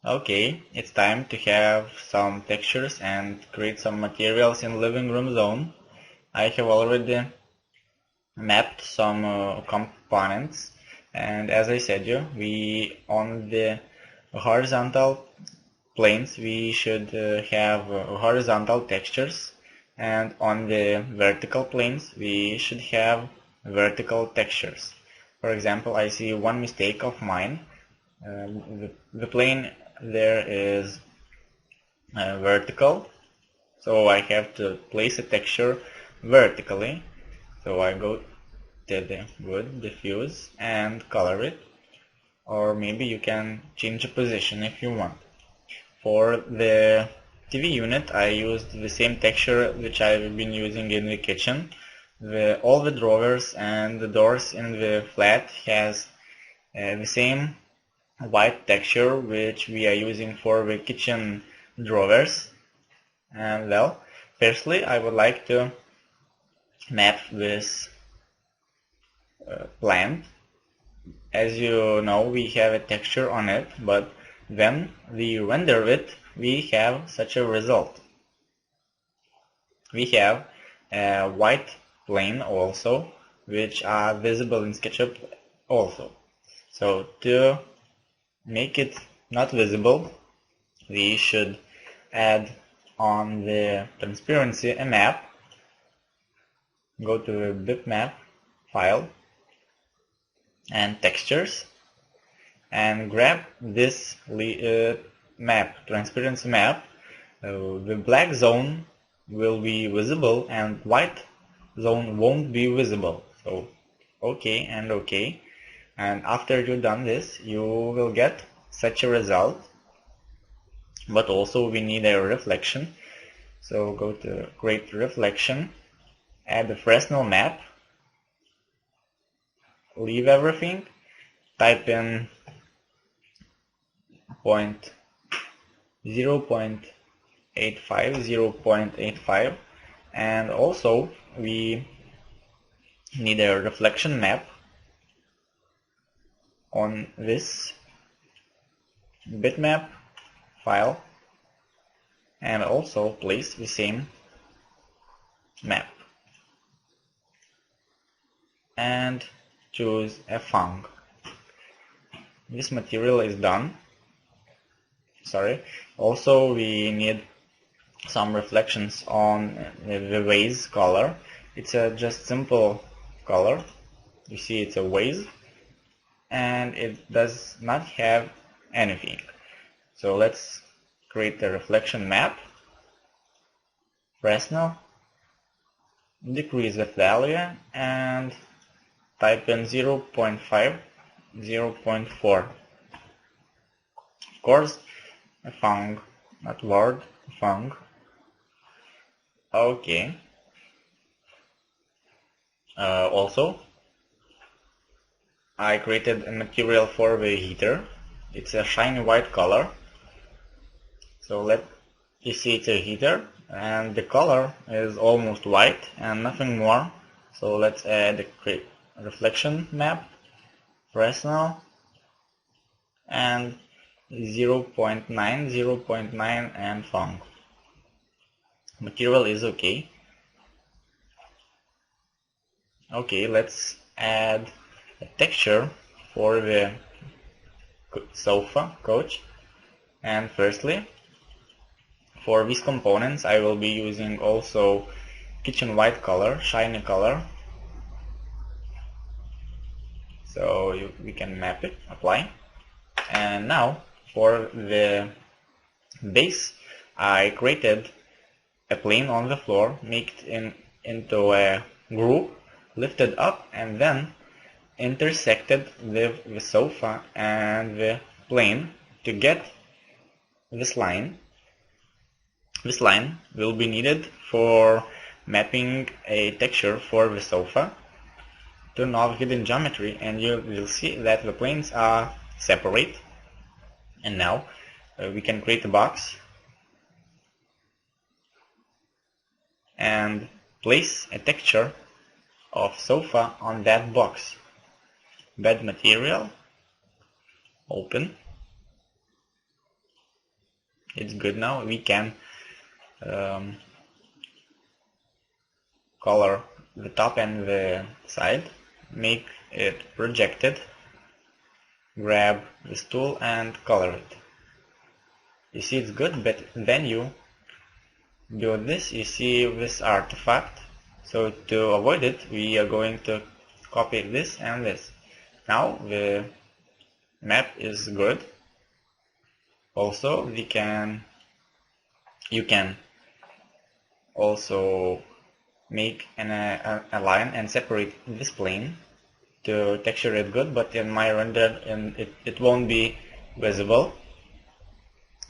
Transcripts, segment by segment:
Okay, it's time to have some textures and create some materials in living room zone. I have already mapped some components, and as I said we on the horizontal planes we should have horizontal textures, and on the vertical planes we should have vertical textures. For example, I see one mistake of mine. The plane there is vertical, so I have to place a texture vertically. So I go to the wood, diffuse, and color it, or maybe you can change the position if you want. For the TV unit, I used the same texture which I've been using in the kitchen. All the drawers and the doors in the flat has the same white texture which we are using for the kitchen drawers. And well, firstly I would like to map this plant. As you know, we have a texture on it, but when we render it we have such a result. We have a white plane also, which are visible in SketchUp also. So to make it not visible, we should add on the transparency a map. Go to the bitmap file and textures and grab this map, transparency map. The black zone will be visible and white zone won't be visible. So OK and OK, and after you've done this you will get such a result. But also we need a reflection, so go to create reflection, add the Fresnel map, leave everything, type in 0.85, and also we need a reflection map on this bitmap file, and also place the same map and choose a Fung. This material is done. Also we need some reflections on the vase color. It's a just simple color. You see it's a vase and it does not have anything. So let's create the reflection map. Fresnel, decrease the value and type in 0.5, 0.4. Of course, a Fung, not word, Fung. Okay. Also, I created a material for the heater. It's a shiny white color. So you see it's a heater and the color is almost white and nothing more. So let's add a reflection map, Fresnel, and 0.9, 0.9 and Fung. Material is okay. Okay, let's add a texture for the sofa couch. And firstly, for these components I will be using also kitchen white color, shiny color. So we can map it, apply. And now for the base, I created a plane on the floor, made it into a group, lifted up, and then intersected with the sofa and the plane to get this line. This line will be needed for mapping a texture for the sofa. Turn off hidden geometry and you will see that the planes are separate. And now we can create a box and place a texture of sofa on that box. Bed material, open, It's good now. We can color the top and the side, make it projected, grab this tool and color it. You see it's good, but then you do this, you see this artifact. So to avoid it, we are going to copy this and this. Now the map is good. Also you can also make a line and separate this plane to texture it good, but in my render it won't be visible.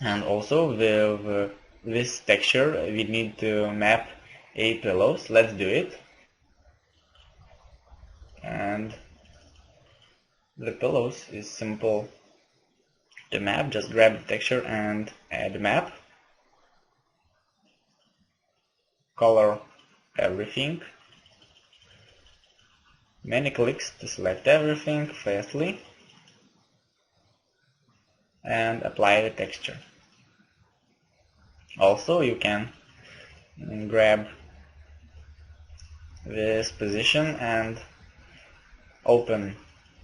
And also with this texture we need to map a pillows. Let's do it. And the pillows is simple to map. Just grab the texture and add map, color everything, many clicks to select everything fastly, and apply the texture. Also you can grab this position and open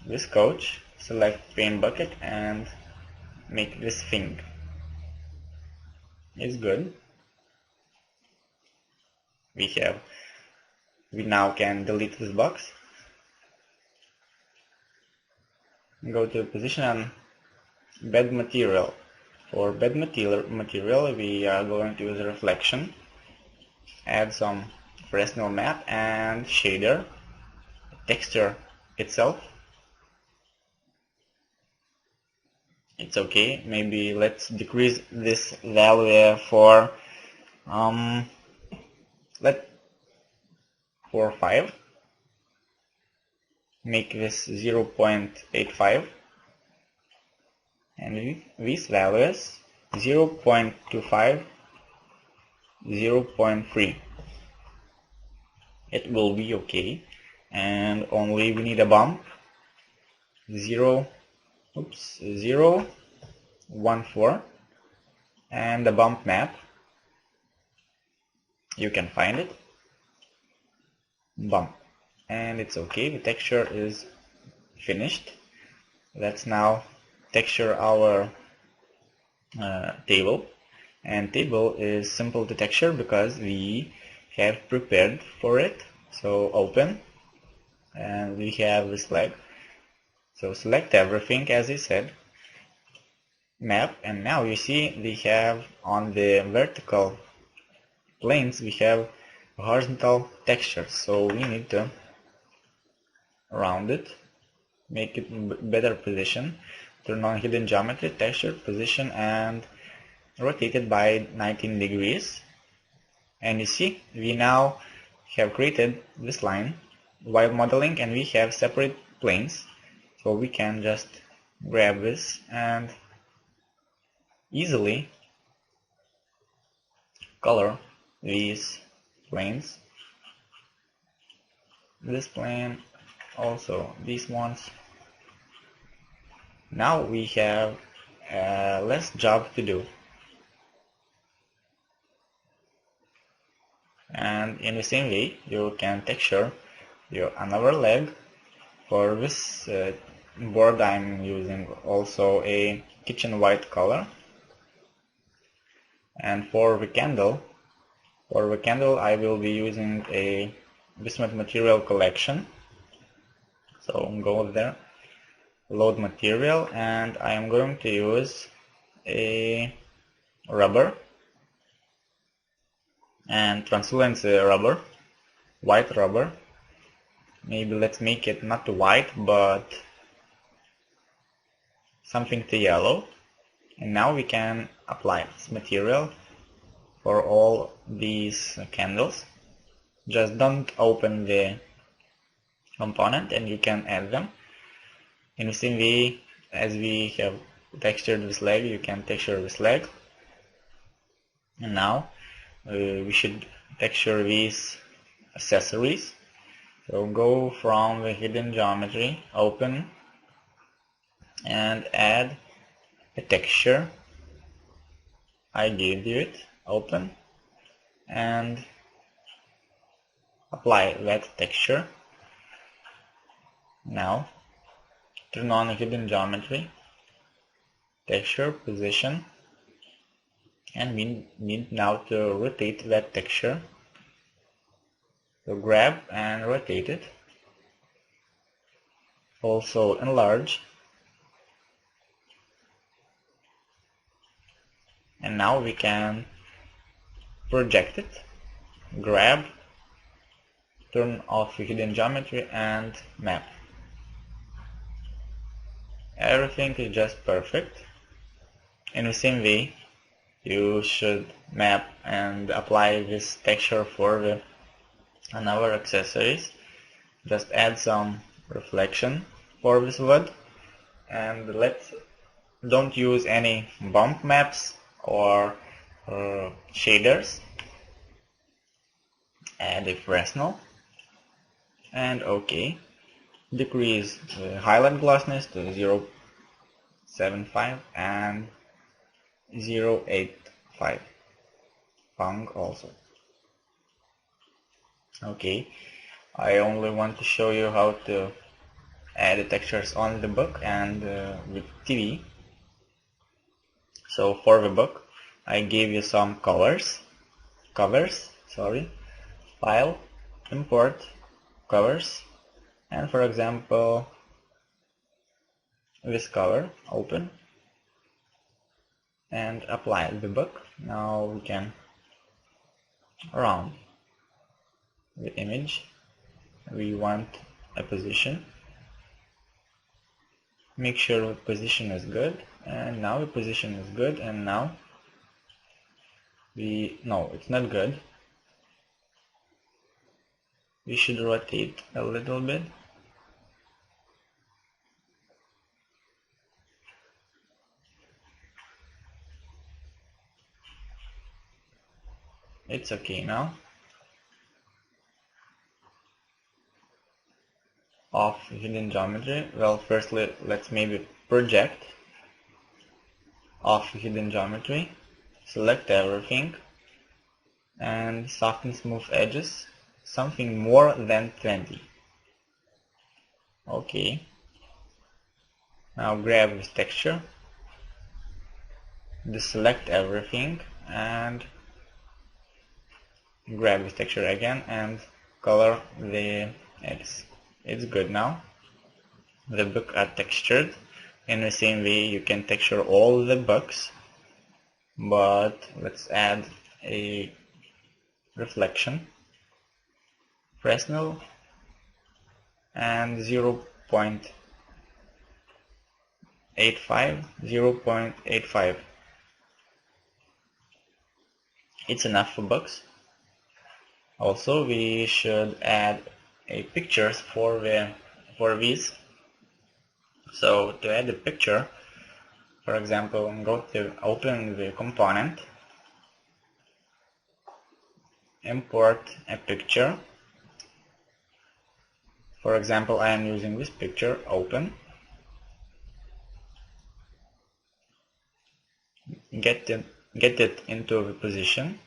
this couch, select paint bucket and make this thing. It's good. We now can delete this box. Go to position and bed material. For bed material we are going to use reflection, add some Fresnel map and shader, texture itself. It's okay, maybe let's decrease this value for 5, make this 0.85 and these values 0.25, 0.3. It will be okay, and only we need a bump 0.14 and the bump map. You can find it, bump, and it's okay. The texture is finished. Let's now texture our table, and table is simple to texture because we have prepared for it. So open, and we have this flag. So select everything as I said, map, and now you see we have on the vertical planes we have horizontal texture, so we need to round it, make it better position, turn on hidden geometry, texture, position, and rotate it by 19 degrees. And you see we now have created this line while modeling, and we have separate planes, so we can just grab this and easily color these planes, this plane, also these ones. Now we have less job to do, and in the same way you can texture your another leg. For this board I'm using also a kitchen white color, and for the candle I will be using a Bismuth material collection. So go there, load material, and I am going to use a rubber and translucency rubber, white rubber. Maybe let's make it not white but something to yellow. And now we can apply this material for all these candles. Just don't open the component and you can add them. In the same way as we have textured this leg, you can texture this leg. And now we should texture these accessories. So go from the hidden geometry, open, and add a texture. I gave you it, open, and apply wet texture. Now turn on hidden geometry, texture, position, and we need now to rotate that texture. So grab and rotate it. Also enlarge. And now we can project it, grab, turn off hidden geometry, and map. Everything is just perfect. In the same way, you should map and apply this texture for another accessories. Just add some reflection for this wood, and don't use any bump maps or shaders. Add a Fresnel, and OK. Decrease the highlight glossiness to 0.75 and 0.85. Pong also. OK. I only want to show you how to add the textures on the book and with TV. So for the book, I gave you some covers, file, import, covers, and for example, this cover, open, and apply the book. Now we can round the image. We want a position. Make sure the position is good, and now the position is good, and now no, it's not good. We should rotate a little bit. It's okay now. Off hidden geometry. Well, firstly, let's maybe project. Off hidden geometry. Select everything. And soften smooth edges. Something more than 20. Okay. Now grab this texture. Deselect everything and grab this texture again and color the edges. It's good now. The books are textured. In the same way you can texture all the books, but let's add a reflection, Fresnel, and 0.85. It's enough for books. Also, we should add a pictures for these. So to add a picture, for example, go to open the component, import a picture. For example, I am using this picture, open. Get it into the position.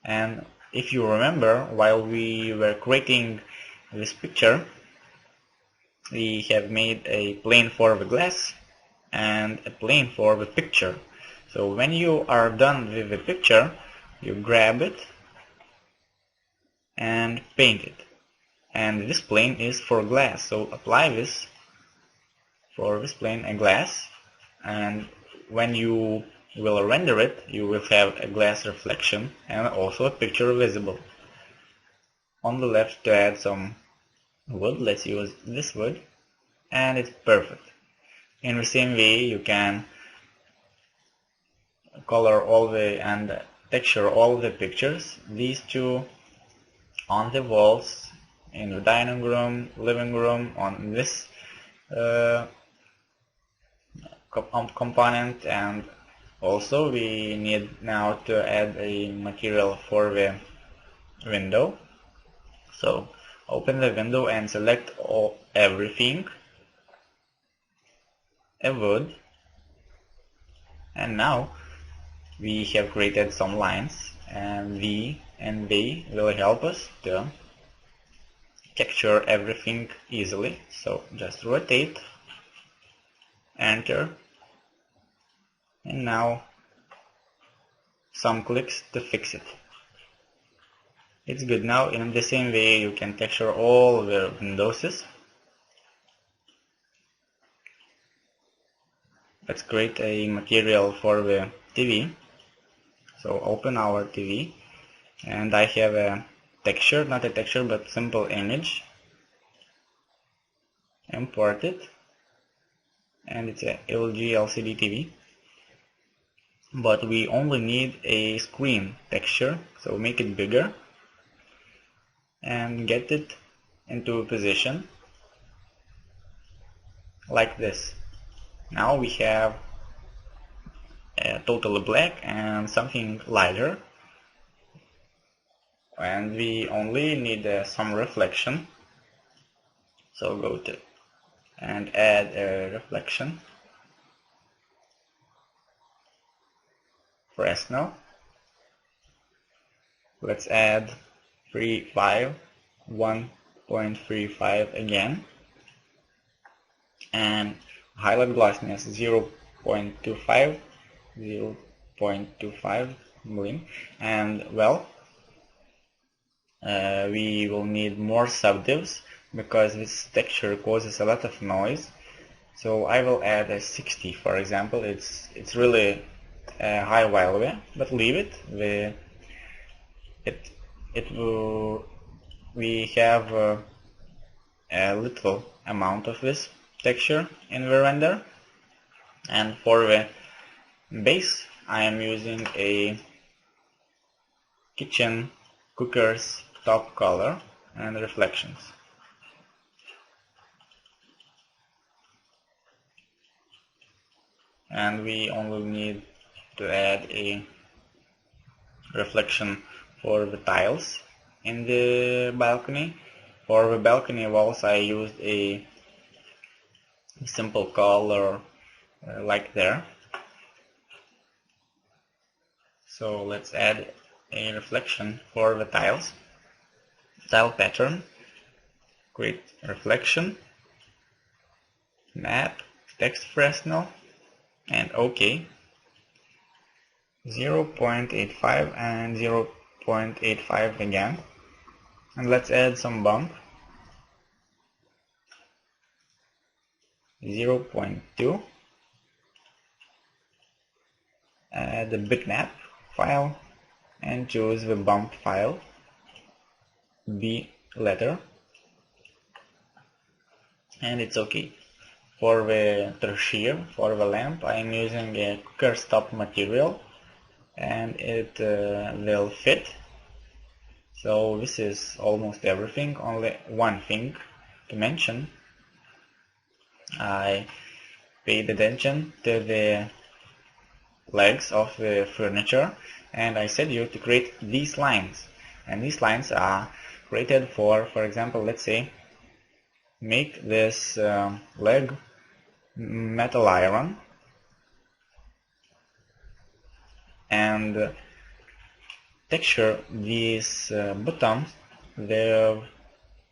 And if you remember, while we were creating this picture, we have made a plane for the glass and a plane for the picture. So when you are done with the picture, you grab it and paint it. And this plane is for glass, so apply this for this plane, a glass, and when you will render it, you will have a glass reflection and also a picture visible. On the left, to add some wood, let's use this wood, and it's perfect. In the same way, you can color all and texture all the pictures, these two on the walls, in the dining room, living room, on this component, and also we need now to add a material for the window. So open the window and select everything, a wood, and now we have created some lines, and they will help us to texture everything easily. So just rotate, enter, and now some clicks to fix it. It's good now. In the same way you can texture all the windows. Let's create a material for the TV. So open our TV, and I have a texture, not a texture but simple image. Import it, and it's a LG LCD TV. But we only need a screen texture, so make it bigger and get it into a position like this. Now we have totally black and something lighter, and we only need some reflection. So go to and add a reflection, Fresnel. Let's add 1.35 again, and highlight glossiness 0.25 million. And well, we will need more subdivs because this texture causes a lot of noise. So I will add a 60, for example. It's really high value, but leave it. We have a little amount of this texture in the render. And for the base, I am using a kitchen cooker's top color and reflections. And we only need to add a reflection for the tiles in the balcony. For the balcony walls, I used a simple color like there. So let's add a reflection for the tiles. Tile pattern, create reflection, map, text Fresnel, and OK. 0.85 and 0.85 again. And let's add some bump. 0.2. Add the bitmap file and choose the bump file, B letter, and it's okay. For the tertiary, for the lamp, I am using a cooker's top material, and it will fit. So this is almost everything. Only one thing to mention. I paid attention to the legs of the furniture, and I said you to create these lines, and these lines are created for example, let's say make this leg metal iron, and texture these buttons the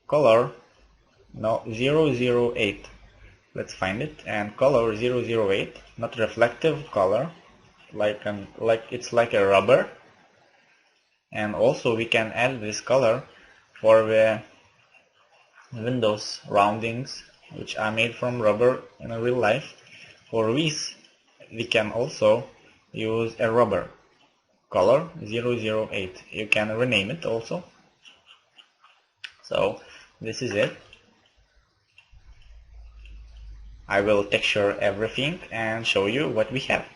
color 008. Let's find it, and color 008, not reflective color, it's like a rubber. And also we can add this color for the windows roundings, which are made from rubber in real life. For these we can also use a rubber color 008. You can rename it also. So this is it. I will texture everything and show you what we have.